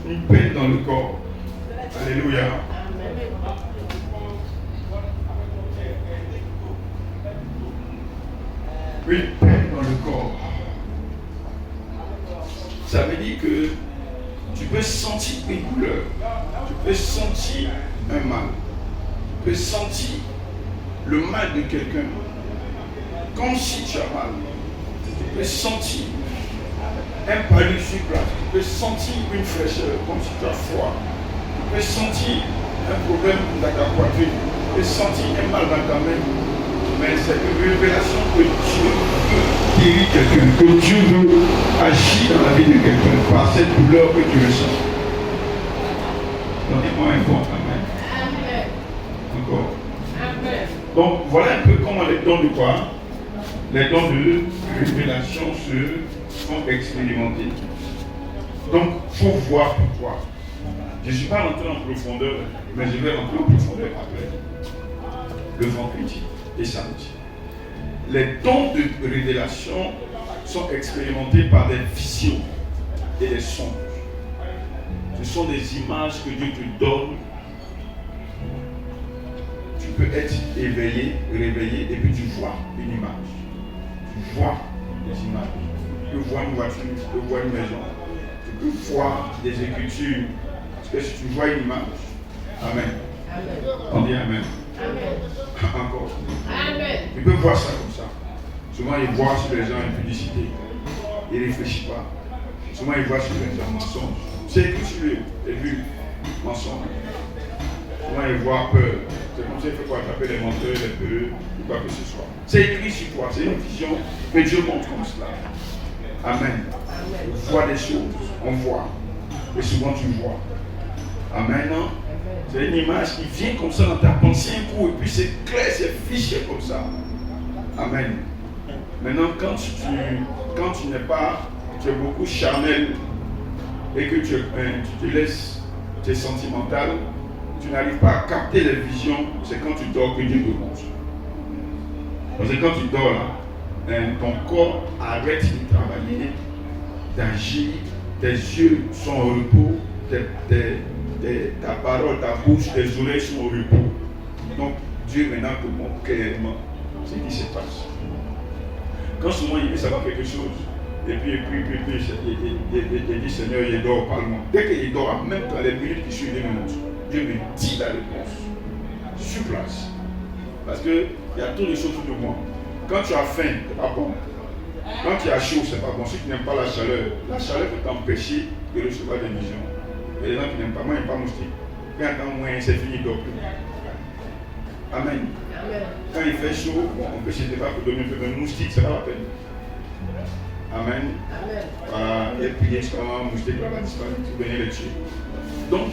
une peine dans le corps. Alléluia. Une peine dans le corps. Ça veut dire que tu peux sentir une douleur, tu peux sentir un mal, tu peux sentir le mal de quelqu'un. Comme si tu as mal, tu peux sentir un palud sur place, tu peux sentir une fraîcheur comme si tu as froid, tu peux sentir un problème dans ta poitrine, tu peux sentir un mal dans ta main. Mais c'est une révélation que Dieu veut guérir quelqu'un, que Dieu veut agir dans la vie de quelqu'un par cette douleur que tu ressens. Donnez-moi un bon amen. Amen. Encore. Amen. Donc voilà un peu comment les dons de quoi? Les dons de révélation se sont expérimentés. Donc il faut voir pourquoi. Je ne suis pas rentré en profondeur, mais je vais rentrer en profondeur après. Le vendredi et samedi. Les dons de révélation sont expérimentés par des visions et des songes. Ce sont des images que Dieu te donne. Tu peux être éveillé, réveillé, et puis tu vois une image. Tu vois des images. Tu peux voir une voiture, tu peux voir une maison. Tu peux voir des écritures. Parce que si tu vois une image, amen. Amen. On dit amen. Amen. Encore. Amen. Tu peux voir ça comme ça. Souvent, ils voient sur les gens une publicité. Ils ne réfléchissent pas. Souvent, ils voient sur les gens un mensonge. C'est écrit sur lui, les vues, mensonge. Souvent, ils voient peur. C'est comme ça qu'il faut attraper les menteurs, les peureux, ou quoi que ce soit. C'est écrit sur toi. C'est une vision que Dieu montre comme cela. Amen. On voit des choses. On voit. Et souvent, tu vois. Amen. Non? C'est une image qui vient comme ça dans ta pensée un coup, et puis c'est clair, c'est fiché comme ça. Amen. Maintenant, quand tu n'es pas, tu es beaucoup charnel et que tu te laisses, tu es sentimental, tu n'arrives pas à capter les visions, c'est quand tu dors que Dieu te montre. Parce que quand tu dors là, ton corps arrête de travailler, d'agir, tes yeux sont au repos, ta parole, ta bouche, tes oreilles sont au repos. Donc Dieu maintenant te montre clairement ce qui se passe. Quand souvent il veut savoir quelque chose, et puis il dit Seigneur, il dort, parle-moi. Dès qu'il dort, même dans les minutes qui suivent, Dieu me dit la réponse sur place. Parce qu'il y a toutes les choses autour de moi. Quand tu as faim, c'est pas bon. Quand tu as chaud, c'est pas bon. Si tu n'aimes pas la chaleur peut t'empêcher de recevoir des visions. Il y a des gens qui n'aiment pas. Moi, je n'aime pas moustique. Quand moi, c'est fini, il dort plus. Amen. Quand il fait chaud, on peut chercher pas pour dormir un peu, mais moustique, c'est pas la peine. Amen. Voilà, et puis il y a un moustique là-bas disparaître, tu venez le tuer. Donc,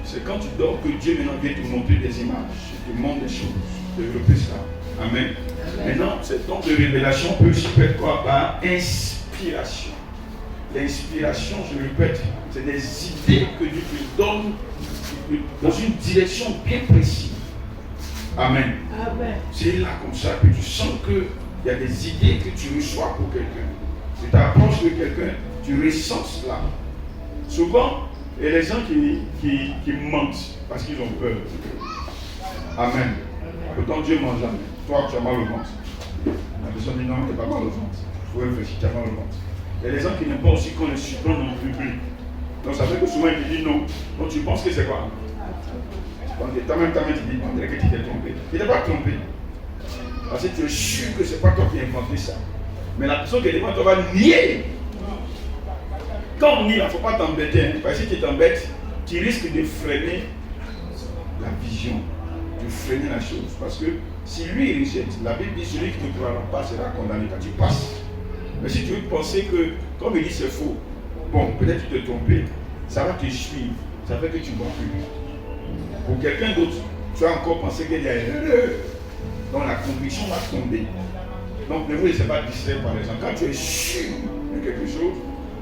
c'est quand tu dors que Dieu maintenant vient te montrer des images, te montre des choses, développer ça. Amen. Maintenant, cette don de révélation peut aussi être quoi? Par inspiration. L'inspiration, je le répète, c'est des idées que Dieu te donne dans une direction bien précise. Amen. Amen. C'est là comme ça que tu sens qu'il y a des idées que tu reçois pour quelqu'un. Tu t'approches de quelqu'un, tu ressens cela. Souvent, il y a des gens qui mentent parce qu'ils ont peur. Amen. Pourtant Dieu ne ment jamais. Toi, tu as mal au ventre. La personne dit non, tu n'as pas mal au ventre. Il faut réfléchir, tu as mal au ventre. Il y a des gens qui n'aiment pas aussi qu'on les surprenne dans le public. Donc ça fait que souvent ils te disent non. Donc tu penses que c'est quoi? Donc toi-même tu dis, on dirait que tu t'es trompé. Tu n'es pas trompé. Parce que tu es sûr que ce n'est pas toi qui as inventé ça. Mais la personne qui est devant toi va nier. Quand on nie, il ne faut pas t'embêter. Hein, parce que si tu t'embêtes, tu risques de freiner la vision, de freiner la chose. Parce que si lui il rejette, la Bible dit celui qui ne croira pas sera condamné quand tu passes. Mais si tu veux penser que, comme il dit c'est faux, bon, peut-être tu te trompes, ça va te suivre, ça fait que tu ne vois plus. Pour quelqu'un d'autre, tu as encore pensé qu'il y a une erreur, donc la conviction va tomber. Donc ne vous laissez pas distraire par les gens. Quand tu es sûr de quelque chose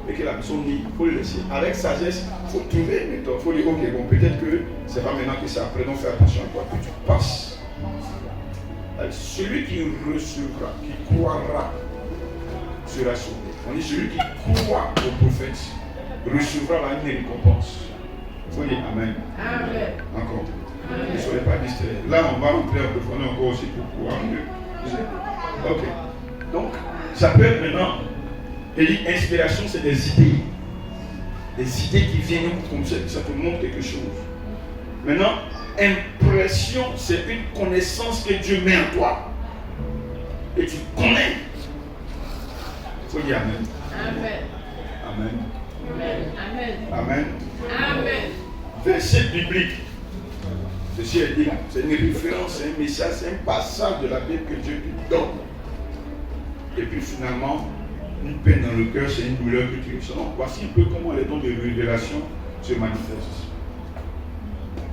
et que la personne dit, il faut le laisser. Avec sagesse, il faut trouver une méthode. Il faut dire, ok, bon, peut-être que c'est pas maintenant que c'est après, donc fais attention à toi, que tu passes. Celui qui recevra, qui croira, sera sauvé. On dit celui qui croit au prophète recevra une récompense. Il faut dire Amen. Amen. Encore. Ne soyez pas distraits. Là, on va rentrer en profondeur encore aussi pour pouvoir mieux. Ok. Donc, ça peut être maintenant. Et l'inspiration, c'est des idées. Des idées qui viennent comme ça te montre quelque chose. Maintenant, impression, c'est une connaissance que Dieu met en toi. Et tu connais. Il faut dire Amen. Amen. Amen. Amen. Amen. Amen. Verset biblique. Ceci est dit, c'est une référence, c'est un message, c'est un passage de la Bible que Dieu te donne. Et puis finalement, une peine dans le cœur, c'est une douleur que tu ressens. Voici un peu comment les dons de révélation se manifestent.